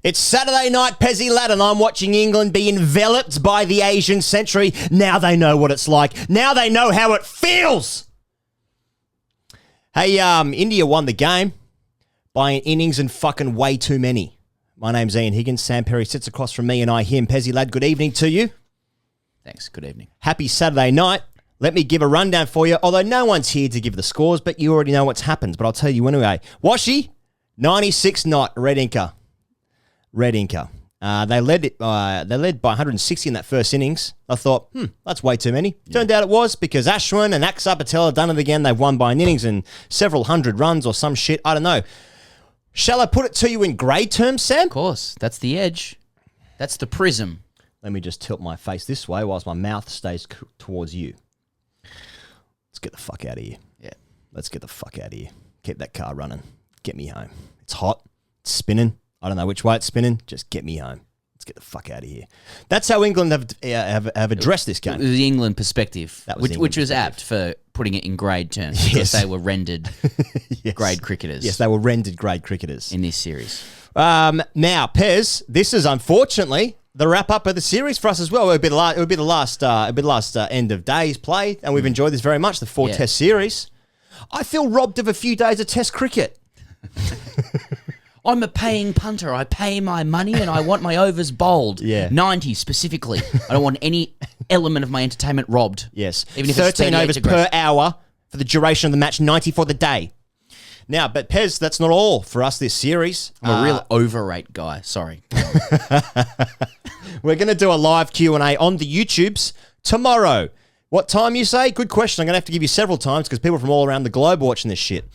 It's Saturday night, Pezzy lad, and I'm watching England be enveloped by the Asian century. Now they know what it's like. Now they know how it feels. Hey, India won the game by an innings and fucking way too many. My name's Ian Higgins. Sam Perry sits across from me and I him. Pezzy lad, good evening to you. Thanks. Good evening. Happy Saturday night. Let me give a rundown for you, although no one's here to give the scores, but you already know what's happened. But I'll tell you anyway. Washi, 96 not, Red Inca. They led by 160 in that first innings. I thought, that's way too many. Turned out it was because Ashwin and Axar Patel have done it again. They've won by an innings and several hundred runs or some shit. I don't know. Shall I put it to you in grade terms, Sam? Of course. That's the edge. That's the prism. Let me just tilt my face this way whilst my mouth stays towards you. Let's get the fuck out of here. Yeah. Let's get the fuck out of here. Keep that car running. Get me home. It's hot. It's spinning. I don't know which way it's spinning. Just get me home. Let's get the fuck out of here. That's how England have addressed this game. The England perspective, which was perspective. apt for putting it in grade terms because they were rendered grade cricketers. Yes, they were rendered grade cricketers in this series. Now, Pez, this is unfortunately the wrap up of the series for us as well. It would be the last end of days play, and we've enjoyed this very much. The 4-test series. I feel robbed of a few days of Test cricket. I'm a paying punter. I pay my money and I want my overs bowled. Yeah. 90 specifically. I don't want any element of my entertainment robbed. Yes. Even if 13 it's overs per hour for the duration of the match, 90 for the day. Now, but Pez, that's not all for us this series. I'm a real overrate guy. Sorry. We're going to do a live Q&A on the YouTubes tomorrow. What time you say? Good question. I'm going to have to give you several times because people from all around the globe are watching this shit.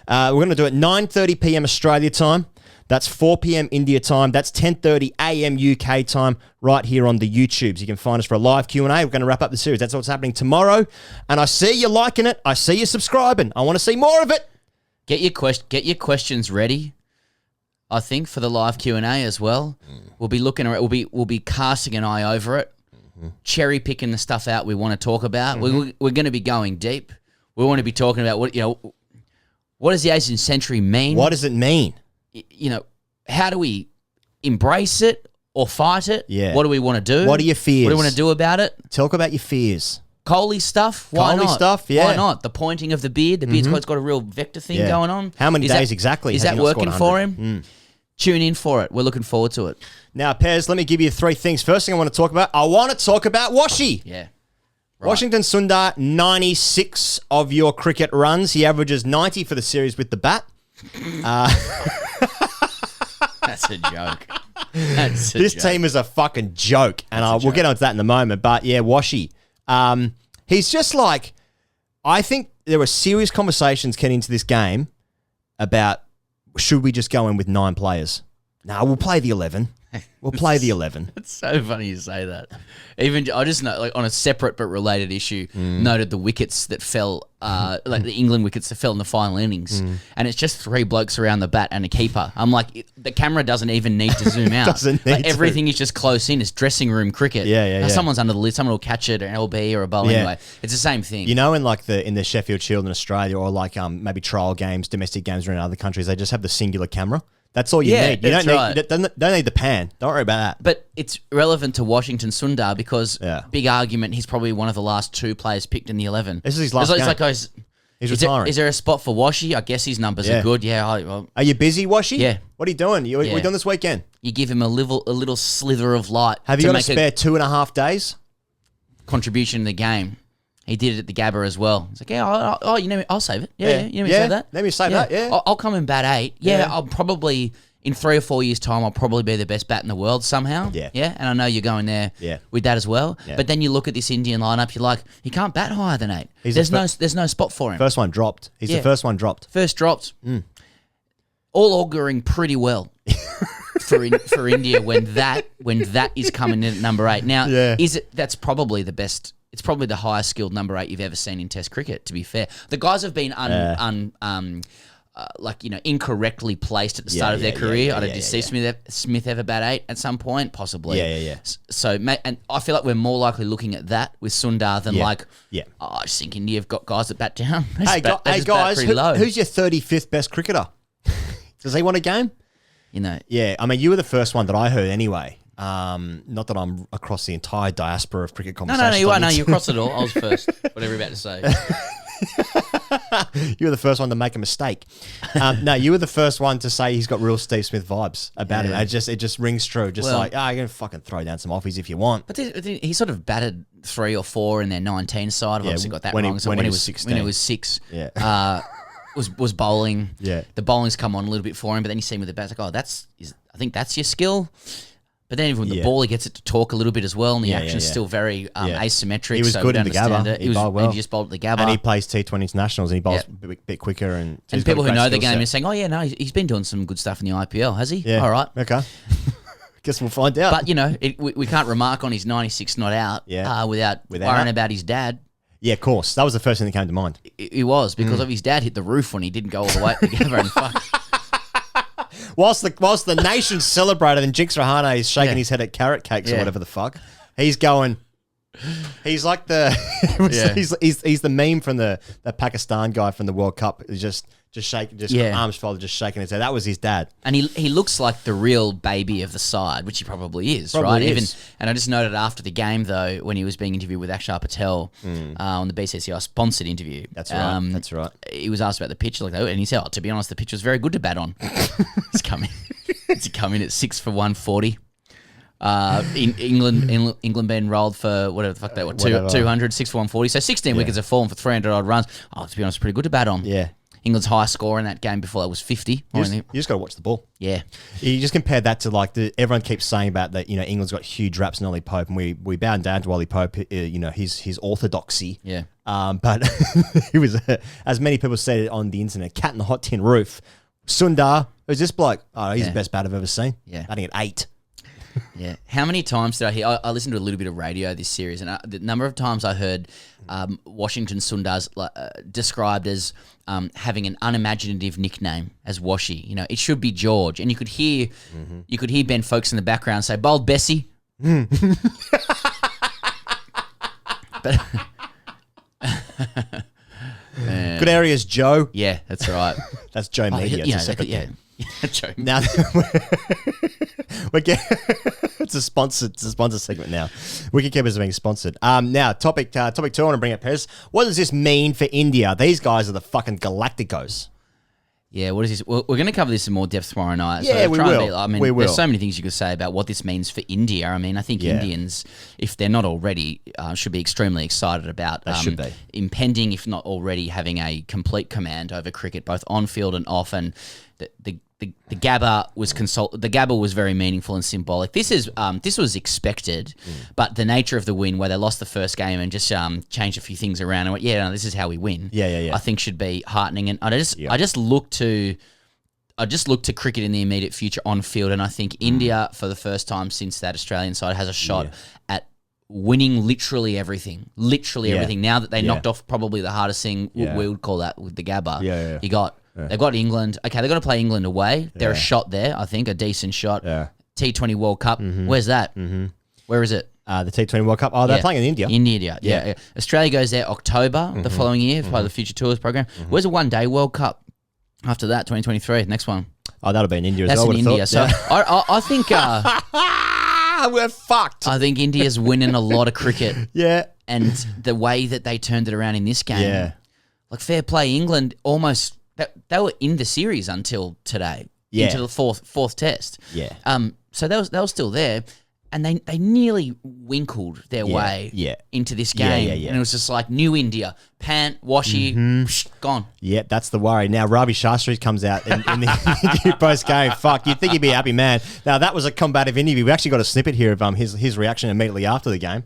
We're going to do it 9:30 p.m. Australia time. That's 4 p.m. India time. That's 10:30 a.m. UK time right here on the YouTubes. You can find us for a live Q&A. We're going to wrap up the series. That's what's happening tomorrow. And I see you liking it. I see you subscribing. I want to see more of it. Get your questions ready. I think for the live Q&A as well. We'll be looking around. We'll be casting an eye over it, cherry picking the stuff out we want to talk about. We're going to be going deep. We want to be talking about what does the Asian century mean? What does it mean? How do we embrace it or fight it? Yeah. What do we want to do? What are your fears? What do you want to do about it? Talk about your fears. Kohli stuff? Why not? Kohli stuff, yeah. Why not? The pointing of the beard. The beard's got a real vector thing going on. How many days exactly? Is has that he not working scored for 100? him? Tune in for it. We're looking forward to it. Now, Pez, let me give you three things. First thing I want to talk about, Washi. Yeah. Right. Washington Sundar, 96 of your cricket runs. He averages 90 for the series with the bat. That's a joke. This team is a fucking joke, and we'll get onto that in a moment. But yeah, Washi, he's just like, I think there were serious conversations getting into this game about should we just go in with 9 players? No, we'll play the 11. We'll play the 11. It's so funny you say that. Even I just know, like on a separate but related issue, noted the wickets that fell, like the England wickets that fell in the final innings, and it's just 3 blokes around the bat and a keeper. I'm like, the camera doesn't even need to zoom out. Doesn't need to. Everything is just close in. It's dressing room cricket. Yeah. Someone's under the lid. Someone will catch it, an LB or a bowl anyway. It's the same thing. You know, in the Sheffield Shield in Australia, or like maybe trial games, domestic games around other countries, they just have the singular camera. That's all you need. You don't need the pan. Don't worry about that. But it's relevant to Washington Sundar because big argument, he's probably one of the last 2 players picked in the 11. This is his last game. He's retiring. Is there a spot for Washi? I guess his numbers are good. Yeah. Are you busy, Washi? Yeah. What are you doing? What are you doing this weekend? You give him a little slither of light. Have you got a spare 2.5 days? Contribution in the game. He did it at the Gabba as well. He's like, you know me, I'll save it. Yeah, you know me save that. Let me save that, yeah. I'll come in bat 8. I'll probably, in 3 or 4 years' time, I'll probably be the best bat in the world somehow. Yeah. And I know you're going there with that as well. Yeah. But then you look at this Indian lineup, you're like, he can't bat higher than 8. There's no spot for him. First one dropped. He's the first one dropped. First dropped. All auguring pretty well. For India when that is coming in at number 8. Now, that's probably the best. It's probably the highest skilled number 8 you've ever seen in Test cricket. To be fair, the guys have been incorrectly placed at the start of their career. Did Steve Smith ever bat 8 at some point? Possibly. Yeah. So, and I feel like we're more likely looking at that with Sundar than I just think India have got guys that bat down. Hey guys, who's your 35th best cricketer? Does he want a game? You know. Yeah, I mean, you were the first one that I heard anyway. Not that I'm across the entire diaspora of cricket conversations. No, you are. No, you're across it all. I was first. Whatever you're about to say. You were the first one to make a mistake. No, you were the first one to say he's got real Steve Smith vibes about him. It just rings true. Just you're going to fucking throw down some offies if you want. But he sort of batted 3 or 4 in their 19 side. I've obviously got that wrong. So when he was 16. When he was 6. Yeah. Was bowling. Yeah. The bowling's come on a little bit for him, but then you see him with the bat, like, I think that's your skill. But then even with the ball, he gets it to talk a little bit as well, and the action's still very asymmetric. He was good in the Gabba. He bowled well. And he just bowled at the Gabba. And he plays T20 internationals, and he bowls a bit quicker. And people who know the game are saying, oh, yeah, no, he's been doing some good stuff in the IPL, has he? Yeah. All right. Okay. Guess we'll find out. But, we can't remark on his 96 not out without worrying about his dad. Yeah, of course. That was the first thing that came to mind. He was, because of his dad hit the roof when he didn't go all the way to the Gabba and fuck. Whilst the nation celebrated and Jinx Rahane is shaking his head at carrot cakes or whatever the fuck, he's going. He's like the he's the meme from the Pakistan guy from the World Cup. He's just shaking, arms folded, just shaking his head. That was his dad, and he looks like the real baby of the side, which he probably is, right? And I just noted after the game though, when he was being interviewed with Akshar Patel on the BCCI sponsored interview. That's right. That's right. He was asked about the pitch, and he said, "To be honest, the pitch was very good to bat on." He's coming at 6 for 140. In England being rolled for whatever the fuck they were, 200, 6 for 140. So 16 wickets have fallen for 300 odd runs. Oh, to be honest, pretty good to bat on. Yeah. England's high score in that game before that was 50. You just got to watch the ball. Yeah. You just compare that to everyone keeps saying about that, England's got huge raps in Ollie Pope, and we bowed down to Ollie Pope, his orthodoxy. Yeah. But he was, as many people said on the internet, cat in the hot tin roof. Sundar, who's this bloke? Oh, he's the best bat I've ever seen. Yeah. Batting at 8. Yeah. How many times did I hear? I listened to a little bit of radio this series, and the number of times I heard Washington Sundar's described as having an unimaginative nickname as Washi. It should be George, and you could hear Ben Folkes in the background say, "Bold Bessie." But good areas, Joe. Yeah, that's right. That's Joe Media. Joe. Now it's a sponsor segment now. Wicketkeepers are being sponsored. Now topic 2 I want to bring up, Pez. What does this mean for India? These guys are the fucking Galacticos. Yeah, what is this? We're going to cover this in more depth tomorrow night. Yeah, we will. We will. There's so many things you could say about what this means for India. I mean, I think Indians, if they're not already, should be extremely excited about impending, if not already, having a complete command over cricket, both on field and off. And the Gabba was The Gabba was very meaningful and symbolic. This was expected, but the nature of the win, where they lost the first game and just changed a few things around and went, this is how we win. Yeah. I think should be heartening. And I just look to cricket in the immediate future on field, and I think India, for the first time since that Australian side, has a shot at winning literally everything. Now that they knocked off probably the hardest thing we would call that with the Gabba. They've got England. Okay, they've got to play England away. They're a shot there, I think, a decent shot. Yeah. T20 World Cup. Where's that? Where is it? The T20 World Cup. Oh, they're playing in India. In India, yeah. Australia goes there October the following year for the Future Tours program. Where's a one-day World Cup? After that, 2023, next one. Oh, that'll be in India as well. That's in India. So I think... we're fucked. I think India's winning a lot of cricket. Yeah. And the way that they turned it around in this game, like fair play, England almost... They were in the series until today, into the fourth test. Yeah. So they were still there, and they nearly winkled their way into this game. Yeah. And it was just like new India, Pant, Washi, gone. Yeah, that's the worry. Now Ravi Shastri comes out in the post game. Fuck, you'd think he'd be a happy man. Now that was a combative interview. We actually got a snippet here of his reaction immediately after the game.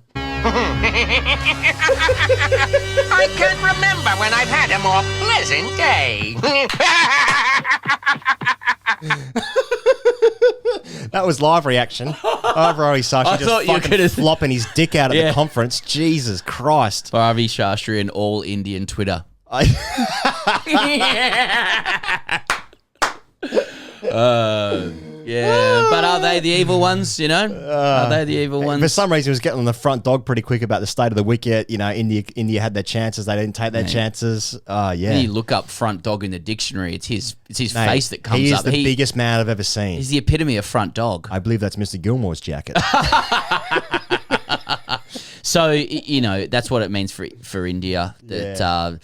I can't remember when I've had a more pleasant day. That was live reaction. Ravi Shastri just fucking flopping his dick out at the conference. Jesus Christ. Ravi Shastri and all Indian Twitter. Yeah, but are they the evil ones, you know? Are they the evil ones? For some reason, he was getting on the front dog pretty quick about the state of the wicket. You know, India had their chances. They didn't take their chances. Yeah. When you look up front dog in the dictionary, it's his face that comes up. He is the biggest man I've ever seen. He's the epitome of front dog. I believe that's Mr. Gilmore's jacket. So, you know, that's what it means for India, that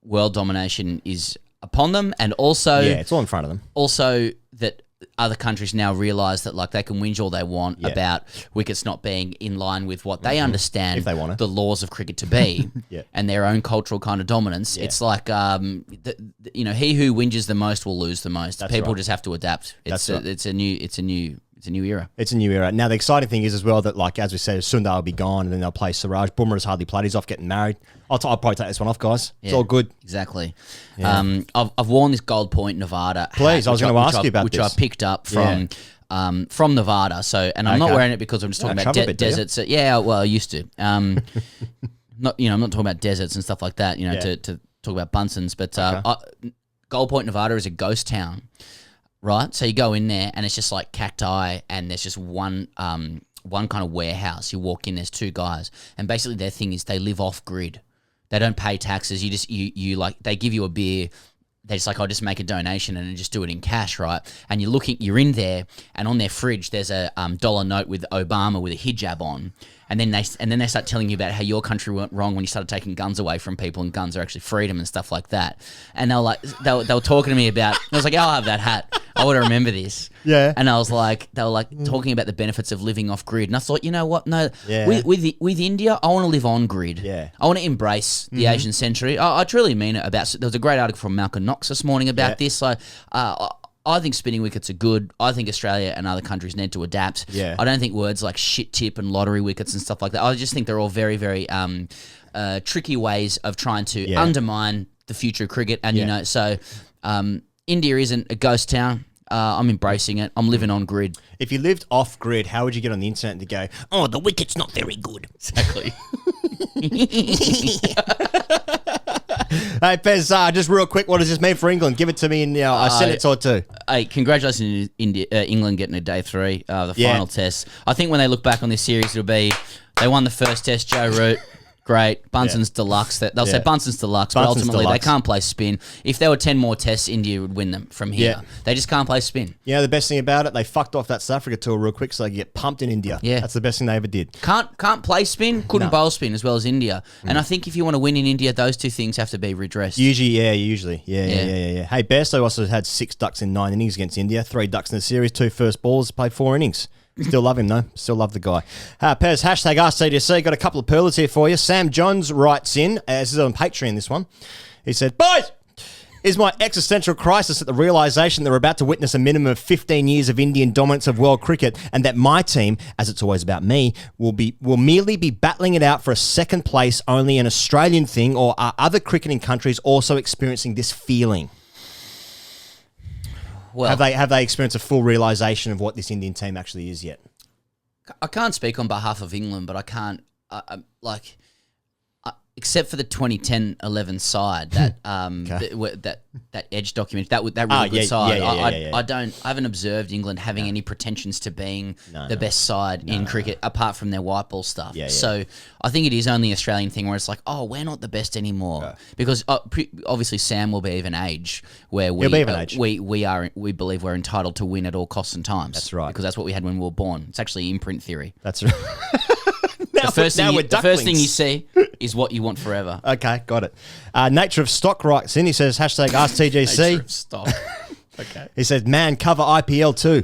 world domination is upon them, and also... Yeah, it's all in front of them. Also that other countries now realise that like they can whinge all they want about wickets not being in line with what they understand if they want the laws of cricket to be and their own cultural kind of dominance. Yeah. It's like, you know, he who whinges the most will lose the most. That's People right. just have to adapt. That's right. It's a new era. It's a new era. Now, the exciting thing is as well that, like, as we said, Sundar will be gone and then they'll play Siraj. Bumrah's hardly played. He's off getting married. I'll probably take this one off, guys. It's all good. Exactly. Yeah. I've worn this Gold Point Nevada Please, hat, I was going to ask you about which this. I picked up from Nevada. So, and I'm not wearing it because I'm just talking about deserts. Well, I used to. I'm not talking about deserts and stuff like that. You know, to talk about Bunsen's, but Gold Point, Nevada is a ghost town, right? So you go in there and it's just like cacti, and there's just one kind of warehouse. You walk in, there's two guys, and basically their thing is they live off grid. They don't pay taxes. You like, they give you a beer. They're just like, I'll just make a donation and just do it in cash, right? And you're in there, and on their fridge there's a dollar note with Obama with a hijab on, and then they start telling you about how your country went wrong when you started taking guns away from people, and guns are actually freedom and stuff like that. And they were talking to me about. I was like, I'll have that hat. I would remember this. Yeah. And I was like, they were like talking about the benefits of living off grid, and I thought, you know what? No, with India, I want to live on grid. Yeah. I want to embrace the Asian century. I truly mean it. There was a great article from Malcolm Knox this morning about this. So I think spinning wickets are good. I think Australia and other countries need to adapt. Yeah. I don't think words like shit tip and lottery wickets and stuff like that. I just think they're all very, very tricky ways of trying to undermine the future of cricket. And, you know, so India isn't a ghost town. I'm embracing it. I'm living on grid. If you lived off grid, how would you get on the internet and go, oh, the wicket's not very good? Exactly. Hey, Pez, just real quick, what does this mean for England? Give it to me in a sentence or two. Hey, congratulations to England getting to day 3, the final test. I think when they look back on this series, it'll be they won the first test, Joe Root. Great. Bunsen's deluxe. They'll say Bunsen's deluxe, but ultimately they can't play spin. If there were 10 more tests, India would win them from here. Yeah. They just can't play spin. You know, the best thing about it, they fucked off that South Africa tour real quick so they could get pumped in India. Yeah. That's the best thing they ever did. Can't play spin, couldn't bowl spin as well as India. And I think if you want to win in India, those two things have to be redressed. Usually. Yeah. Hey, Bairstow also had 6 ducks in 9 innings against India, 3 ducks in the series, 2 first balls, played 4 innings. Still love him, though. Still love the guy. Pez, hashtag AskCDC. Got a couple of pearlers here for you. Sam Johns writes in, this is on Patreon, this one. He said, boys, is my existential crisis at the realisation that we're about to witness a minimum of 15 years of Indian dominance of world cricket, and that my team, as it's always about me, will merely be battling it out for a second place, only an Australian thing, or are other cricketing countries also experiencing this feeling? Well, have they experienced a full realisation of what this Indian team actually is yet? I can't speak on behalf of England, but I can't except for the 2010-11 side that that Edge document that really good side. I haven't observed England having any pretensions to being the best side in cricket apart from their white ball stuff. So I think it is only an Australian thing where it's like, oh, we're not the best anymore because obviously Sam will be of an age where we believe we're entitled to win at all costs and times. That's right, because that's what we had when we were born. It's actually imprint theory. That's right. The first thing you see is what you want forever. Okay, got it. Nature of Stock writes in. He says, hashtag AskTGC. Nature of Stock. Okay. He says, man, cover IPL too.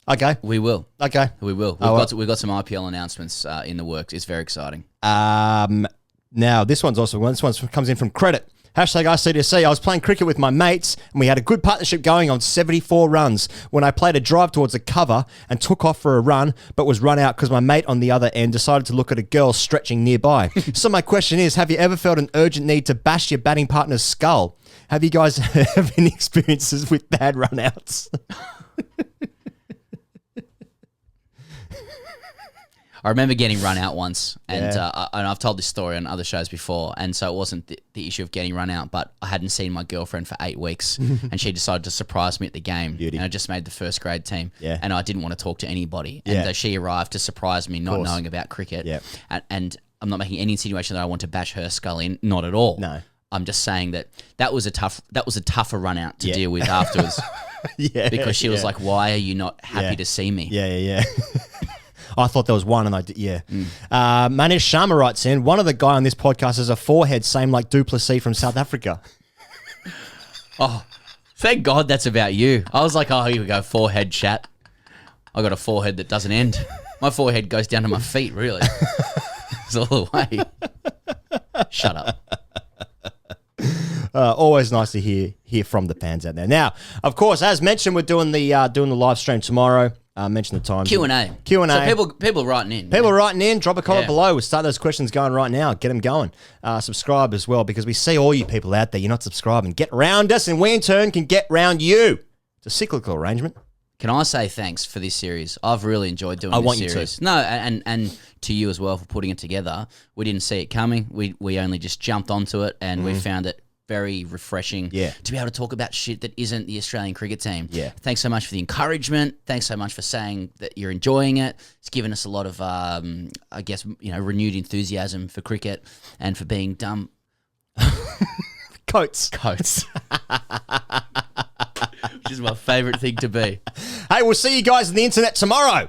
Okay. We will. Okay. We will. We've got some IPL announcements in the works. It's very exciting. Now, this one comes in from Credit. Hashtag ICDC. I was playing cricket with my mates and we had a good partnership going on 74 runs when I played a drive towards a cover and took off for a run but was run out because my mate on the other end decided to look at a girl stretching nearby. So my question is, have you ever felt an urgent need to bash your batting partner's skull? Have you guys have any experiences with bad run-outs? I remember getting run out once, and and I've told this story on other shows before, and so it wasn't the issue of getting run out, but I hadn't seen my girlfriend for 8 weeks, and she decided to surprise me at the game. Beauty. And I just made the first grade team, Yeah. and I didn't want to talk to anybody, Yeah. and she arrived to surprise me, not knowing about cricket, Yeah. and I'm not making any insinuation that I want to bash her skull in, not at all. No. I'm just saying that was a tougher run out to deal with afterwards. Yeah. Because she was like, "Why are you not happy to see me?" Yeah. I thought there was one, and I did. Yeah. Manish Sharma writes in, one of the guy on this podcast has a forehead same like Duplessis from South Africa. Oh, thank God that's about you. I was like, oh, here we go, forehead chat. I got a forehead that doesn't end. My forehead goes down to my feet, really. It's all the way. Shut up. Always nice to hear from the fans out there. Now, of course, as mentioned, we're doing the live stream tomorrow. Mention the time. Q&A. Q&A. So people are writing in. People are writing in. Drop a comment Yeah. below. We'll start those questions going right now. Get them going. Subscribe as well, because we see all you people out there. You're not subscribing. Get round us, and we in turn can get round you. It's a cyclical arrangement. Can I say thanks for this series? I've really enjoyed doing I this want you series. to. No, and to you as well for putting it together. We didn't see it coming. We only just jumped onto it, and we found it very refreshing Yeah. to be able to talk about shit that isn't the Australian cricket team. Yeah. Thanks so much for the encouragement. Thanks so much for saying that you're enjoying it. It's given us a lot of, I guess, renewed enthusiasm for cricket and for being dumb Coats. which is my favourite thing to be. Hey, we'll see you guys on the internet tomorrow.